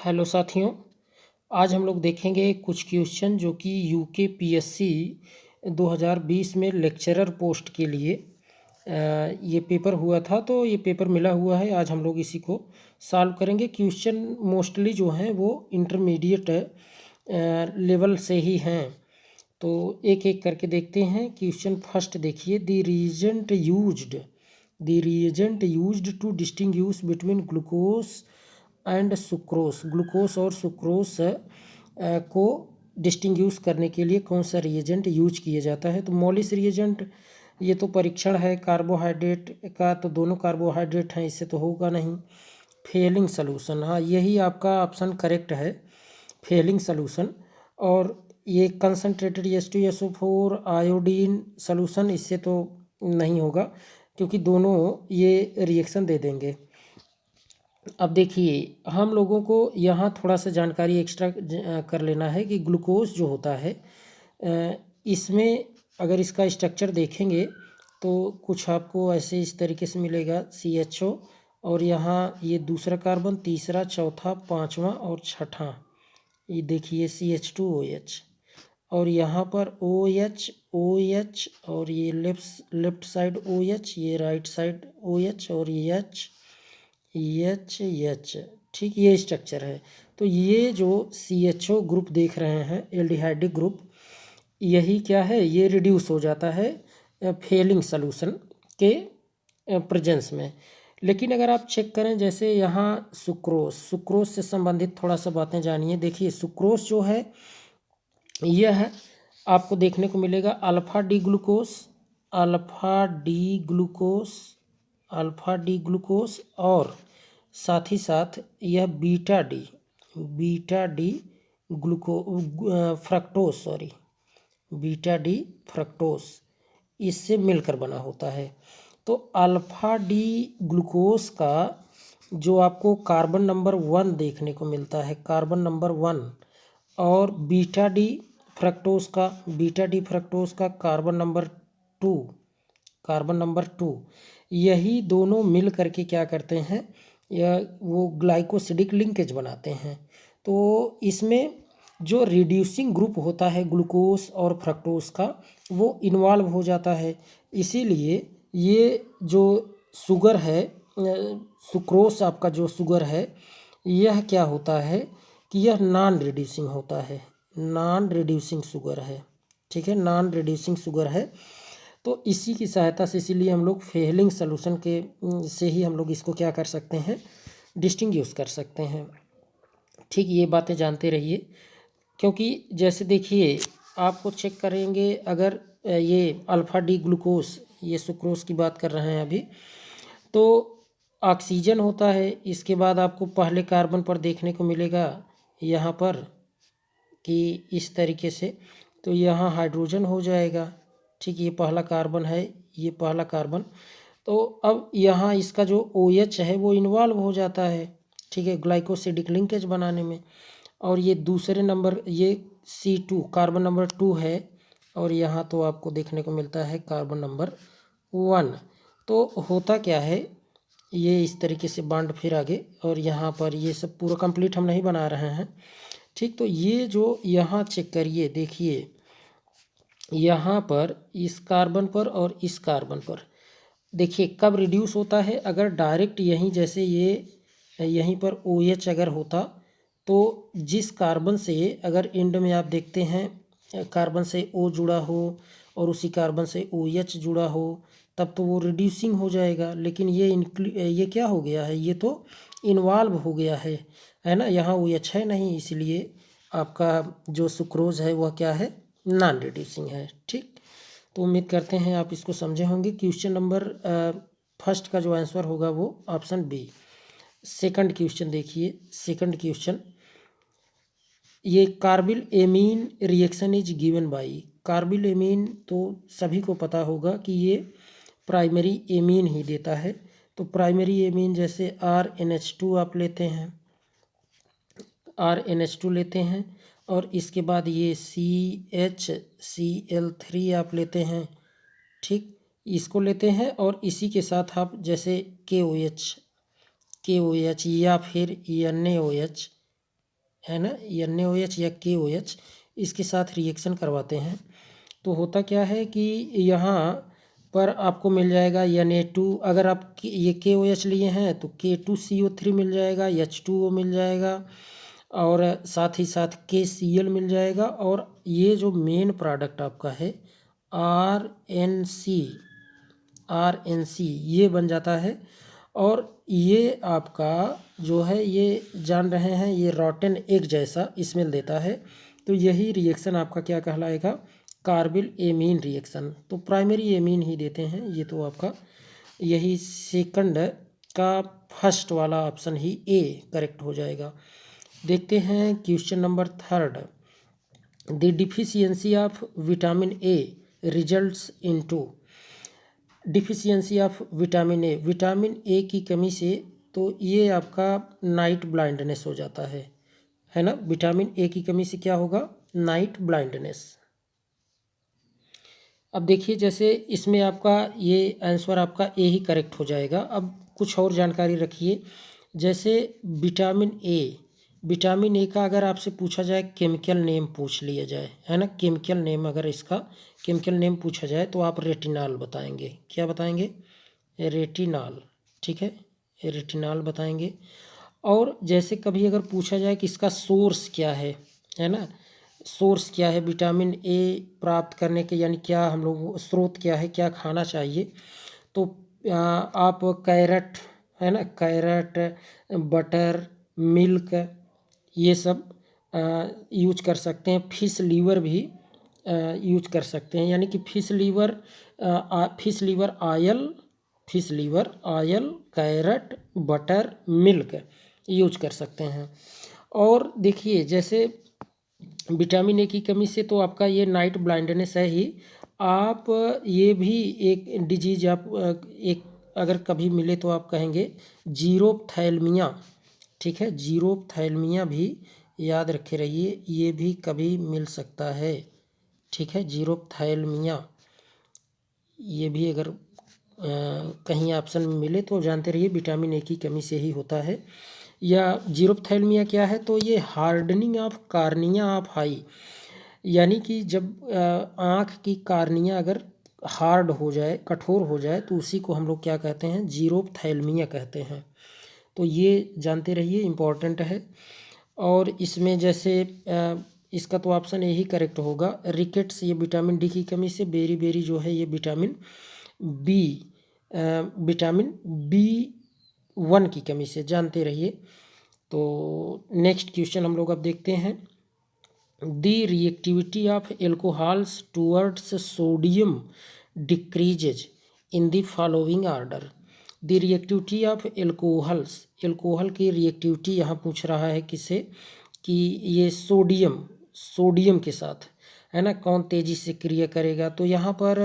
Hello साथियों, आज हम लोग देखेंगे कुछ क्वेश्चन जो कि यूके पीएससी 2020 में लेक्चरर पोस्ट के लिए ये पेपर हुआ था। तो ये पेपर मिला हुआ है, आज हम लोग इसी को सॉल्व करेंगे। क्वेश्चन मोस्टली जो हैं वो इंटरमीडिएट लेवल से ही हैं, तो एक एक करके देखते हैं। क्वेश्चन फर्स्ट देखिए, the reagent used to distinguish between glucose and sucrose. Glucose और सुक्रोस को डिस्टिंग्विश करने के लिए कौन सा रिएजेंट यूज किया जाता है? तो मॉलिस रिएजेंट, ये तो परीक्षण है कार्बोहाइड्रेट का, तो दोनों कार्बोहाइड्रेट हैं, इससे तो होगा नहीं। फेलिंग सॉल्यूशन, हाँ यही आपका ऑप्शन करेक्ट है, फेलिंग सॉल्यूशन। और ये कंसनट्रेटेड H2SO4 आयोडीन सॉल्यूशन, इससे तो नहीं होगा क्योंकि दोनों ये रिएक्शन दे देंगे। अब देखिए, हम लोगों को यहाँ थोड़ा सा जानकारी एक्स्ट्रा कर लेना है कि ग्लूकोज जो होता है इसमें अगर इसका स्ट्रक्चर देखेंगे तो कुछ आपको ऐसे इस तरीके से मिलेगा, CHO, और यहाँ ये दूसरा कार्बन, तीसरा, चौथा, पांचवा और छठा, ये देखिए CH2OH, और यहाँ पर OH, और ये लेफ्ट साइड OH, ये राइट साइड OH, और ये H, ठीक, ये स्ट्रक्चर है। तो ये जो CHO ग्रुप देख रहे हैं, एल्डिहाइडिक ग्रुप, यही क्या है, ये रिड्यूस हो जाता है फेलिंग सॉल्यूशन के प्रेजेंस में। लेकिन अगर आप चेक करें, जैसे यहाँ सुक्रोज से संबंधित थोड़ा सा बातें जानिए। देखिए, सुक्रोज जो है यह है, आपको देखने को मिलेगा अल्फा डी ग्लूकोस, और साथ ही साथ यह बीटा डी फ्रक्टोस इससे मिलकर बना होता है। तो अल्फा डी ग्लूकोस का जो आपको कार्बन नंबर 1 देखने को मिलता है, कार्बन नंबर 1, और बीटा डी फ्रक्टोस का कार्बन नंबर 2, यही दोनों मिल करके क्या करते हैं, यह वो ग्लाइकोसिडिक लिंकेज बनाते हैं। तो इसमें जो रिड्यूसिंग ग्रुप होता है ग्लूकोस और फ्रक्टोस का, वो इन्वॉल्व हो जाता है। इसीलिए ये जो शुगर है, सुक्रोस आपका जो शुगर है, यह क्या होता है कि यह नॉन रिड्यूसिंग होता है, नॉन रिड्यूसिंग शुगर है, ठीक है, नॉन रिड्यूसिंग शुगर है। तो इसी की सहायता से, इसीलिए हम लोग फेलिंग सॉल्यूशन के से ही हम लोग इसको क्या कर सकते हैं, डिस्टिंग्विश कर सकते हैं। ठीक, ये बातें जानते रहिए, क्योंकि जैसे देखिए, आपको चेक करेंगे, अगर ये अल्फा डी ग्लूकोस, ये सुक्रोज की बात कर रहे हैं अभी, तो ऑक्सीजन होता है। इसके बाद आपको पहले कार्बन पर देखने को मिलेगा यहाँ पर कि इस तरीके से, तो यहाँ हाइड्रोजन हो जाएगा, ठीक, ये पहला कार्बन है, ये पहला कार्बन। तो अब यहाँ इसका जो OH है वो इन्वॉल्व हो जाता है, ठीक है, ग्लाइकोसिडिक लिंकेज बनाने में। और ये दूसरे नंबर, ये C2 कार्बन नंबर 2 है, और यहाँ तो आपको देखने को मिलता है कार्बन नंबर 1। तो होता क्या है, ये इस तरीके से बॉन्ड फिर आगे, और यहाँ पर ये सब पूरा कंप्लीट हम नहीं बना रहे हैं, ठीक। तो ये जो यहाँ चेक करिए, देखिए यहाँ पर इस कार्बन पर और इस कार्बन पर देखिए कब रिड्यूस होता है। अगर डायरेक्ट यहीं, जैसे ये यहीं पर OH अगर होता, तो जिस कार्बन से अगर एंड में आप देखते हैं कार्बन से O जुड़ा हो और उसी कार्बन से OH जुड़ा हो, तब तो वो रिड्यूसिंग हो जाएगा। लेकिन ये क्या हो गया है, ये तो इन्वॉल्व हो गया है ना, यहाँ OH है नहीं, इसलिए आपका जो सुक्रोज है वह क्या है, नॉन रिड्यूसिंग है, ठीक। तो उम्मीद करते हैं आप इसको समझे होंगे। क्वेश्चन नंबर फर्स्ट का जो आंसर होगा वो ऑप्शन बी। सेकंड क्वेश्चन देखिए, सेकंड क्वेश्चन, ये carbyl amine reaction is given by. Carbyl amine तो सभी को पता होगा कि ये प्राइमरी एमीन ही देता है। तो प्राइमरी एमीन जैसे RNH2 आप लेते हैं, RNH2 लेते हैं, और इसके बाद ये CHCl3 आप लेते हैं, ठीक, इसको लेते हैं, और इसी के साथ आप जैसे KOH या फिर NaOH, है ना, NaOH या KOH, इसके साथ रिएक्शन करवाते हैं तो होता क्या है कि यहाँ पर आपको मिल जाएगा Na2। अगर आप ये KOH लिए हैं तो K2CO3 मिल जाएगा, H2O मिल जाएगा और साथ ही साथ KCl मिल जाएगा। और ये जो मेन प्रोडक्ट आपका है RNC ये बन जाता है। और ये आपका जो है ये जान रहे हैं ये रॉटन एग जैसा स्मेल देता है। तो यही रिएक्शन आपका क्या कहलाएगा, कार्बिल एमीन रिएक्शन। तो प्राइमरी एमीन ही देते हैं ये। तो आपका यही सेकंड का फर्स्ट वाला ऑप्शन ही ए करेक्ट हो जाएगा। देखते हैं question number 3। The deficiency of vitamin A results into. Deficiency of vitamin A, vitamin A की कमी से तो ये आपका नाइट ब्लाइंडनेस हो जाता है ना। विटामिन ए की कमी से क्या होगा, नाइट ब्लाइंडनेस। अब देखिए जैसे इसमें आपका ये आंसर आपका ए ही करेक्ट हो जाएगा। अब कुछ और जानकारी रखिए। जैसे विटामिन ए का अगर आपसे पूछा जाए केमिकल नेम पूछ लिया जाए, है ना, केमिकल नेम अगर इसका केमिकल नेम पूछा जाए तो आप रेटिनॉल बताएंगे। क्या बताएंगे, रेटिनॉल, ठीक है, रेटिनॉल बताएंगे। और जैसे कभी अगर पूछा जाए कि इसका सोर्स क्या है ना, सोर्स क्या है विटामिन ए प्राप्त करने के, यानी क्या हम लोग स्रोत क्या है, क्या खाना चाहिए, तो आप कैरेट, है ना, कैरेट, बटर, मिल्क, ये सब यूज कर सकते हैं। फिश लीवर भी यूज कर सकते हैं, यानी कि fish liver oil, carrot, butter, milk use कर सकते हैं। और देखिए जैसे विटामिन ए की कमी से तो आपका ये नाइट ब्लाइंडनेस है ही। आप ये भी एक डिजीज आप एक अगर कभी मिले तो आप कहेंगे जीरोप्थैल्मिया, ठीक है, जीरोप्थैल्मिया भी याद रखे रहिए, ये भी कभी मिल सकता है, ठीक है, जीरोप्थैल्मिया ये भी अगर कहीं ऑप्शन में मिले तो जानते रहिए विटामिन ए की कमी से ही होता है। या जीरोप्थैल्मिया क्या है, तो ये हार्डनिंग ऑफ कार्निया ऑफ आई, यानी कि जब आँख की कार्निया अगर हार्ड हो जाए, कठोर हो जाए, तो उसी को हम लोग क्या कहते हैं, जीरोप्थैल्मिया कहते हैं। तो ये जानते रहिए, इम्पॉर्टेंट है। और इसमें जैसे इसका तो ऑप्शन यही करेक्ट होगा, रिकेट्स ये विटामिन डी की कमी से, बेरी बेरी जो है ये विटामिन बी1 की कमी से, जानते रहिए। तो नेक्स्ट क्वेश्चन हम लोग अब देखते हैं। The reactivity of alcohols towards sodium decreases in the following order. The reactivity of alcohols, alcohol की रिएक्टिविटी यहाँ पूछ रहा है किससे, कि ये सोडियम के साथ, है ना, कौन तेज़ी से क्रिया करेगा। तो यहाँ पर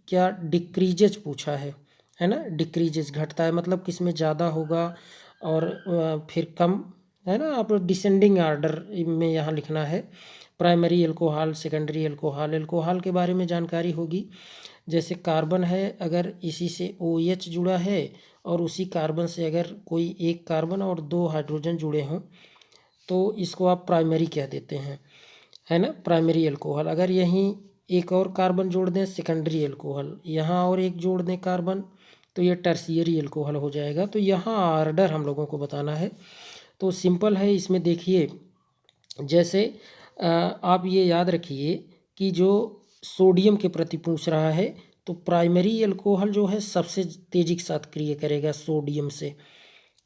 क्या डिक्रीजेज पूछा है ना, डिक्रीजेज घटता है, मतलब किस में ज़्यादा होगा और फिर कम, है ना। आप डिसेंडिंग आर्डर में यहाँ लिखना है। Primary alcohol, secondary alcohol, alcohol के बारे में जानकारी होगी। जैसे कार्बन है, अगर इसी से OH जुड़ा है और उसी कार्बन से अगर कोई एक कार्बन और 2 हाइड्रोजन जुड़े हों तो इसको आप प्राइमरी कह देते हैं, है ना, प्राइमरी एल्कोहल। अगर यहीं एक और कार्बन जोड़ दें, सेकेंडरी एल्कोहल, यहाँ और एक जोड़ दें कार्बन, तो ये टर्शियरी एल्कोहल हो जाएगा। तो यहाँ ऑर्डर हम लोगों को बताना है। तो सिंपल है, इसमें देखिए जैसे आप ये याद रखिए कि जो सोडियम के प्रति पूछ रहा है, तो प्राइमरी एल्कोहल जो है सबसे तेज़ी के साथ क्रिया करेगा सोडियम से,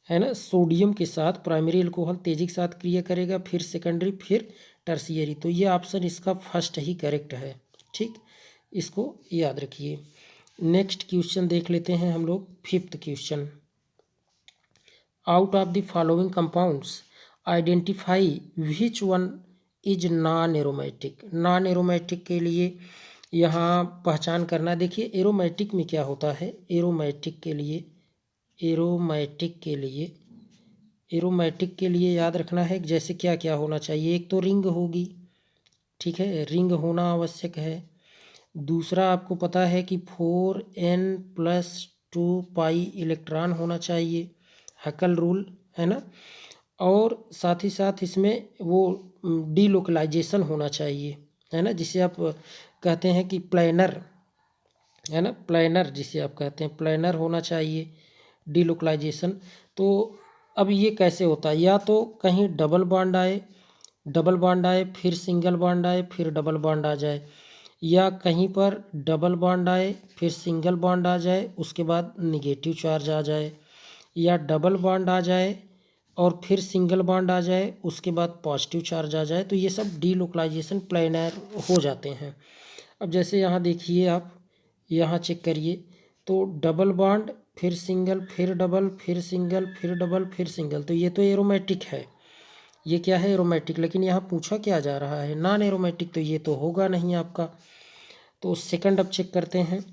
है ना, सोडियम के साथ प्राइमरी एल्कोहल तेज़ी के साथ क्रिया करेगा, फिर सेकेंडरी, फिर टर्शियरी। तो ये ऑप्शन इसका फर्स्ट ही करेक्ट है, ठीक, इसको याद रखिए। नेक्स्ट क्वेश्चन देख लेते हैं हम लोग, 5th question. Out of the following compounds identify which one is non aromatic. Non aromatic के लिए यहाँ पहचान करना। देखिए एरोमेटिक में क्या होता है, एरोमेटिक के लिए याद रखना है जैसे क्या क्या होना चाहिए। एक तो रिंग होगी, ठीक है, रिंग होना आवश्यक है। दूसरा आपको पता है कि 4n+2 पाई इलेक्ट्रॉन होना चाहिए, हकल रूल, है ना। और साथ ही साथ इसमें वो डीलोकलाइजेशन होना चाहिए, है ना, जिसे आप कहते हैं कि प्लानर, है ना, प्लानर जिसे आप कहते हैं, प्लानर होना चाहिए, डीलोकलाइजेशन। तो अब ये कैसे होता है, या तो कहीं डबल बॉन्ड आए, डबल बॉन्ड आए फिर सिंगल बॉन्ड आए फिर डबल बॉन्ड आ जाए, या कहीं पर डबल बॉन्ड आए फिर सिंगल बॉन्ड आ जाए उसके बाद निगेटिव चार्ज आ जाए, या डबल बॉन्ड आ जाए और फिर सिंगल बॉन्ड आ जाए उसके बाद पॉजिटिव चार्ज आ जाए, तो ये सब डीलोकलाइजेशन प्लानर हो जाते हैं। अब जैसे यहाँ देखिए, आप यहाँ चेक करिए, तो डबल बॉन्ड फिर सिंगल फिर डबल फिर सिंगल फिर डबल फिर सिंगल, तो ये तो एरोमेटिक है, ये क्या है, एरोमेटिक। लेकिन यहाँ पूछा क्या जा रहा है, नॉन एरोमेटिक, तो ये तो होगा नहीं आपका। तो सेकंड अब चेक करते हैं,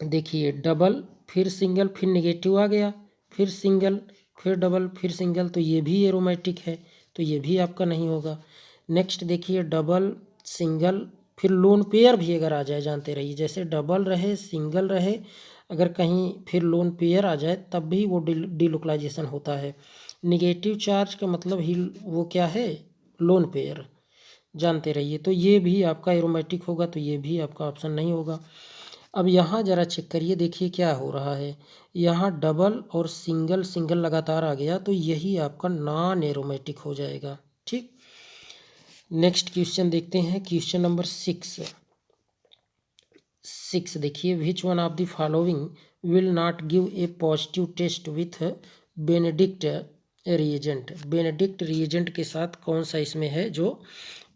देखिए डबल फिर सिंगल फिर नेगेटिव आ गया, फिर सिंगल फिर डबल फिर सिंगल, तो ये भी एरोमेटिक है, तो ये भी आपका नहीं होगा। नेक्स्ट देखिए, डबल सिंगल फिर लोन पेयर भी अगर आ जाए, जानते रहिए, जैसे डबल रहे सिंगल रहे, अगर कहीं फिर लोन पेयर आ जाए तब भी वो डीलोकलाइजेशन होता है। निगेटिव चार्ज का मतलब ही वो क्या है, लोन पेयर, जानते रहिए। तो ये भी आपका एरोमेटिक होगा, तो ये भी आपका ऑप्शन नहीं होगा। अब यहाँ ज़रा चेक करिए, देखिए क्या हो रहा है, यहाँ डबल और सिंगल सिंगल लगातार आ गया, तो यही आपका नॉन एरोमेटिक हो जाएगा। ठीक, नेक्स्ट क्वेश्चन देखते हैं, क्वेश्चन नंबर 6 देखिए, which one of the following will not give a positive test with Benedict reagent. Benedict reagent के साथ कौन सा इसमें है जो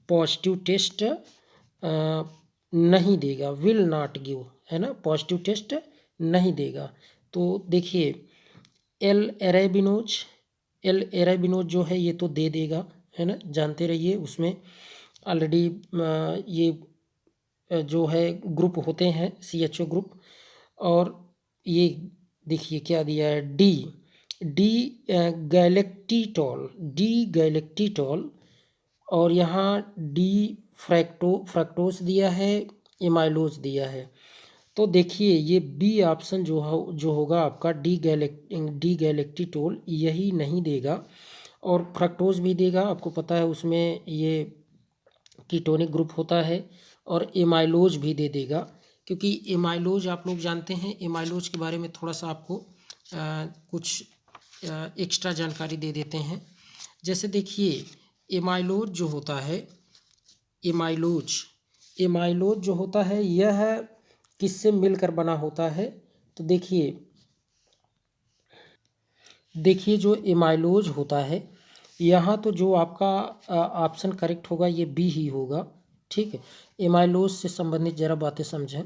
पॉजिटिव टेस्ट नहीं देगा, विल नॉट गिव, है ना, पॉजिटिव टेस्ट नहीं देगा। तो देखिए, एल एरेबिनोज जो है ये तो दे देगा, है ना, जानते रहिए, उसमें ऑलरेडी ये जो है ग्रुप होते हैं CHO ग्रुप। और ये देखिए क्या दिया है, डी गैलेक्टिटॉल, और यहाँ डी फ्रैक्टोस दिया है, एमाइलोज दिया है। तो देखिए ये बी ऑप्शन जो होगा आपका डी गैलेक्टिटोल, यही नहीं देगा, और फ्रक्टोज भी देगा, आपको पता है उसमें ये कीटोनिक ग्रुप होता है, और एमाइलोज भी दे देगा, क्योंकि एमाइलोज आप लोग जानते हैं, एमाइलोज के बारे में थोड़ा सा आपको कुछ एक्स्ट्रा जानकारी दे देते हैं। जैसे देखिए, एमाइलोज जो होता है, एमाइलोज जो होता है यह किससे मिलकर बना होता है, तो देखिए जो एमाइलोज होता है, यहाँ तो जो आपका ऑप्शन करेक्ट होगा ये बी ही होगा। ठीक है, एमाइलोज से संबंधित जरा बातें समझें।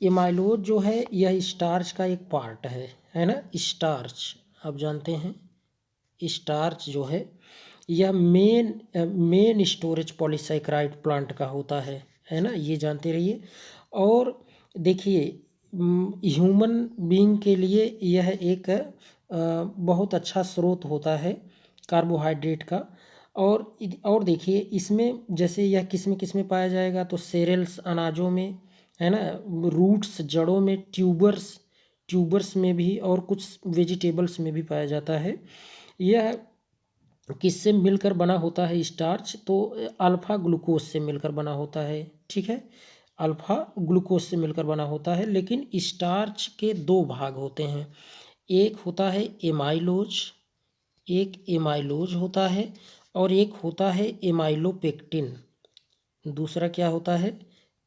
एमाइलोज जो है यह स्टार्च का एक पार्ट है ना, स्टार्च, आप जानते हैं स्टार्च जो है यह मेन स्टोरेज पॉलीसैकेराइड प्लांट का होता है ना, ये जानते रहिए। और देखिए, ह्यूमन बीइंग के लिए यह एक बहुत अच्छा स्रोत होता है कार्बोहाइड्रेट का। और देखिए इसमें जैसे यह किस में पाया जाएगा, तो सेरेल्स अनाजों में, है ना, रूट्स जड़ों में, ट्यूबर्स में भी, और कुछ वेजिटेबल्स में भी पाया जाता है। यह किससे मिलकर बना होता है स्टार्च, तो अल्फ़ा ग्लूकोज से मिलकर बना होता है। ठीक है, अल्फ़ा ग्लूकोज से मिलकर बना होता है। लेकिन स्टार्च के दो भाग होते हैं, एक होता है एमाइलोज, एक एमाइलोज होता है, और एक होता है एमाइलोपेक्टिन, दूसरा क्या होता है,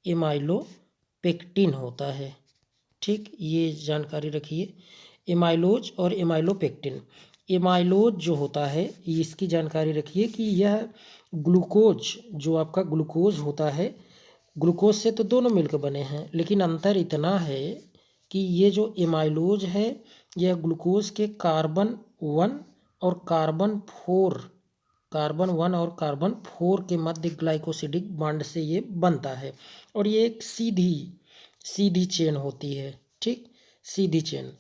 एमाइलोपेक्टिन होता है। ठीक, ये जानकारी रखिए, एमाइलोज और एमाइलोपेक्टिन। एमाइलोज जो होता है इसकी जानकारी रखिए कि यह ग्लूकोज, जो आपका ग्लूकोज होता है, ग्लूकोज से तो दोनों मिलकर बने हैं, लेकिन अंतर इतना है कि ये जो एमाइलोज है यह ग्लूकोज के कार्बन 1 और कार्बन 4 के मध्य ग्लाइकोसिडिक बॉन्ड से ये बनता है, और ये एक सीधी चेन होती है। ठीक, सीधी चेन।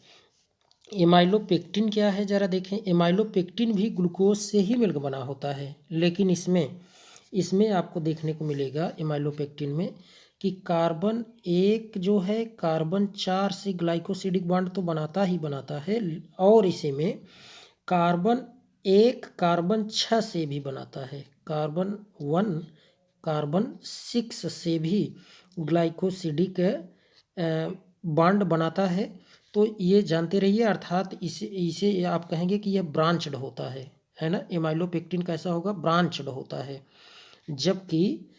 एमाइलोपेक्टिन क्या है जरा देखें, एमाइलोपेक्टिन भी ग्लूकोज से ही मिलकर बना होता है, लेकिन इसमें आपको देखने को मिलेगा एमाइलोपेक्टिन में कि कार्बन 1 जो है कार्बन 4 से ग्लाइकोसिडिक बॉन्ड तो बनाता ही बनाता है, और इसी में कार्बन एक कार्बन 6 से भी बनाता है, कार्बन 1 कार्बन 6 से भी ग्लाइकोसिडिक बॉन्ड बनाता है। तो ये जानते रहिए, अर्थात इसे आप कहेंगे कि यह ब्रांच्ड होता है ना। एमाइलोपेक्टिन कैसा होगा, ब्रांच्ड होता है। जबकि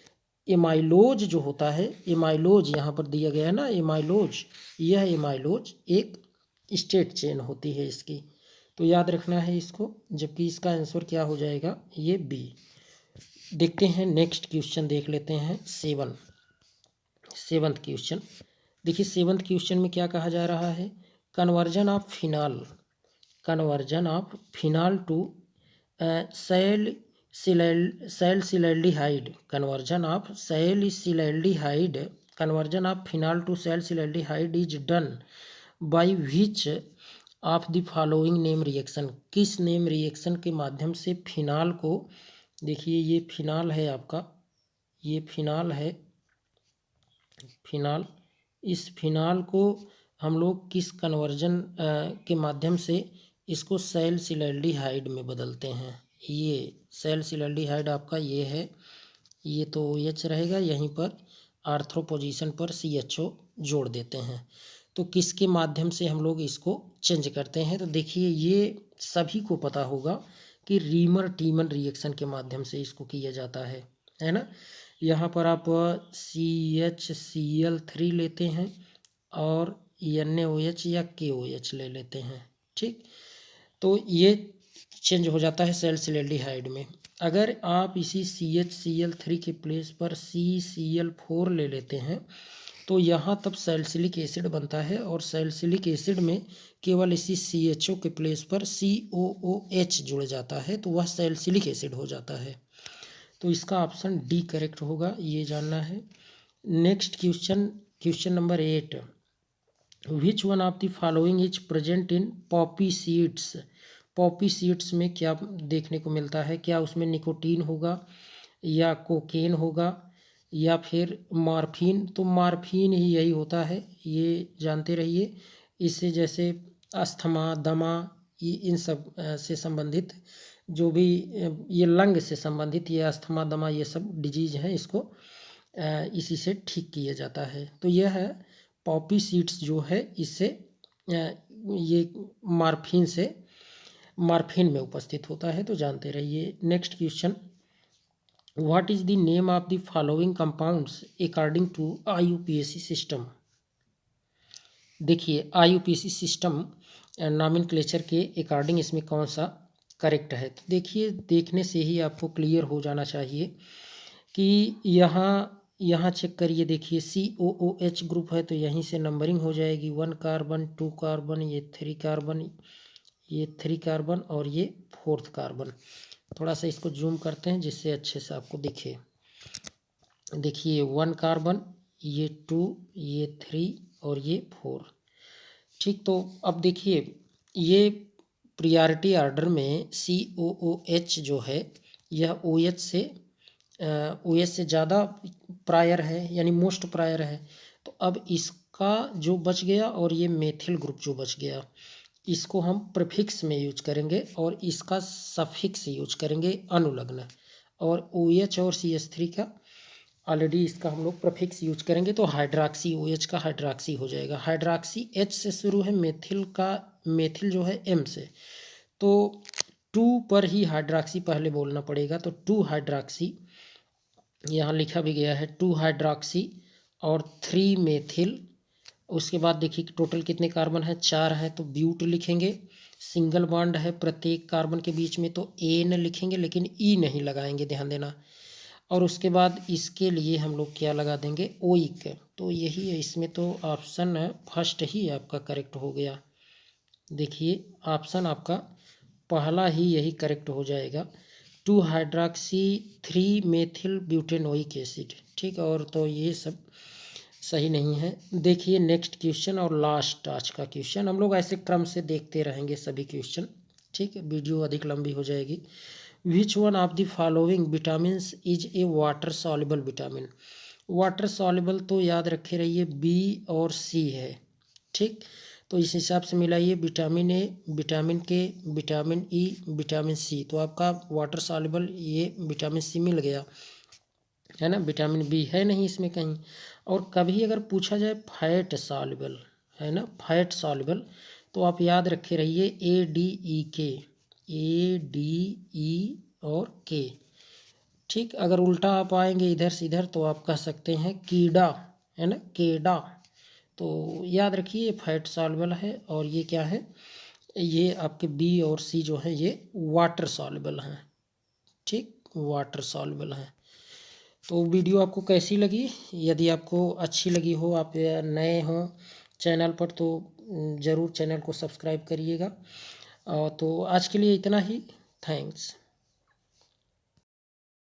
एमाइलोज जो होता है, एमाइलोज यहाँ पर दिया गया है ना, एमाइलोज, यह एमाइलोज एक स्ट्रेट चेन होती है इसकी, तो याद रखना है इसको। जबकि इसका आंसर क्या हो जाएगा, ये बी। देखते हैं नेक्स्ट क्वेश्चन, देख लेते हैं सेवंथ क्वेश्चन। देखिए सेवंथ क्वेश्चन में क्या कहा जा रहा है, conversion of phenol to salicylaldehyde, conversion of phenol to salicylaldehyde is done by which of the following name reaction. किस नेम रिएक्शन के माध्यम से फिनाल को, देखिए ये फिनाल है आपका, ये फिनाल है, फिनाल, इस फिनाल को हम लोग किस कन्वर्जन के माध्यम से इसको सैलसिलैल्डिहाइड में बदलते हैं। ये सैलसिलैल्डिहाइड आपका ये है, ये तो OH रहेगा, यहीं पर आर्थ्रो पोजीशन पर CHO जोड़ देते हैं। तो किसके माध्यम से हम लोग इसको चेंज करते हैं, तो देखिए ये सभी को पता होगा कि रीमर टीमन रिएक्शन के माध्यम से इसको किया जाता है ना। यहाँ पर आप CHCl3 लेते हैं और NaOH या KOH ले लेते हैं, ठीक। तो ये चेंज हो जाता है सैलसिलैल्डिहाइड में। अगर आप इसी CHCl3 के प्लेस पर CCl4 ले लेते हैं तो यहाँ तब सैलसिलिक एसिड बनता है, और सैलसिलिक एसिड में केवल इसी CHO के प्लेस पर COOH जुड़ जाता है, तो वह सैलसिलिक एसिड हो जाता है। तो इसका ऑप्शन डी करेक्ट होगा, ये जानना है। Next question number 8, which one of the following is present in Poppy seeds. Poppy seeds में क्या देखने को मिलता है, क्या उसमें निकोटीन होगा या कोकेन होगा या फिर मॉर्फिन। तो मॉर्फिन ही यही होता है, ये जानते रहिए। इससे जैसे अस्थमा, दमा, इन सब से संबंधित जो भी ये लंग से संबंधित ये अस्थमा, दमा, ये सब डिजीज हैं, इसको इसी से ठीक किया जाता है। तो यह है पॉपी सीड्स जो है, इससे ये मॉर्फिन में उपस्थित होता है, तो जानते रहिए। Next question, what is the name of the following compounds according to IUPAC system. देखिए IUPAC सिस्टम नॉमेनक्लेचर के अकॉर्डिंग इसमें कौन सा करेक्ट है। तो देखिए देखने से ही आपको क्लियर हो जाना चाहिए कि यहाँ चेक करिए, देखिए COOH ग्रुप है तो यहीं से नंबरिंग हो जाएगी, 1 कार्बन 2 कार्बन, ये 3 कार्बन, ये 3 कार्बन और ये 4th कार्बन। थोड़ा सा इसको जूम करते हैं जिससे अच्छे से आपको दिखे। देखिए 1 कार्बन, ये 2, ये 3 और ये 4, ठीक। तो अब देखिए ये प्रियॉरिटी ऑर्डर में COOH जो है यह OH से ज़्यादा प्रायर है, यानी मोस्ट प्रायर है। तो अब इसका जो बच गया और ये मेथिल ग्रुप जो बच गया, इसको हम प्रीफिक्स में यूज करेंगे और इसका सफिक्स यूज करेंगे अनुलग्न। और OH और CH3 का ऑलरेडी इसका हम लोग प्रीफिक्स यूज करेंगे, तो हाइड्रॉक्सी OH का हाइड्रॉक्सी हो जाएगा। हाइड्रॉक्सी H से शुरू है, मेथिल जो है M से, तो 2 पर ही हाइड्रॉक्सी पहले बोलना पड़ेगा। तो 2 हाइड्रॉक्सी, यहाँ लिखा भी गया है 2 हाइड्रॉक्सी और 3 मेथिल। उसके बाद देखिए टोटल कितने कार्बन है, 4 है, तो ब्यूट लिखेंगे। सिंगल बॉन्ड है प्रत्येक कार्बन के बीच में, तो एन लिखेंगे, लेकिन ई नहीं लगाएंगे, ध्यान देना। और उसके बाद इसके लिए हम लोग क्या लगा देंगे, ओइक। तो यही है इसमें, तो ऑप्शन फर्स्ट ही आपका करेक्ट हो गया। देखिए ऑप्शन आपका पहला ही यही करेक्ट हो जाएगा, 2 हाइड्रॉक्सी 3 मेथिल ब्यूटेनोइक एसिड, ठीक। और तो ये सब सही नहीं है। देखिए नेक्स्ट क्वेश्चन और लास्ट आज का क्वेश्चन, हम लोग ऐसे क्रम से देखते रहेंगे सभी क्वेश्चन, ठीक है, वीडियो अधिक लंबी हो जाएगी। विच one of the following vitamins is a water soluble vitamin. Water soluble तो याद रखे रहिए B और C है, ठीक। तो इस हिसाब से मिलाइए, विटामिन ए, विटामिन के, विटामिन ई, विटामिन सी। तो आपका वाटर सॉल्युबल ये विटामिन सी मिल गया, है ना। विटामिन बी है नहीं इसमें कहीं। और कभी अगर पूछा जाए फैट सॉल्युबल, है ना, फैट सॉल्युबल, तो आप याद रखे रहिए ADE और के। ठीक, अगर उल्टा आप आएंगे इधर से इधर तो आप कह सकते हैं कीड़ा, है ना, केडा। तो याद रखिए ये फैट सॉल्युबल है, और ये क्या है, ये आपके बी और सी जो है ये वाटर सॉल्युबल हैं। ठीक, वाटर सॉल्युबल हैं। तो वीडियो आपको कैसी लगी? यदि आपको अच्छी लगी हो, आप नए हो चैनल पर, तो ज़रूर चैनल को सब्सक्राइब करिएगा। तो आज के लिए इतना ही। थैंक्स।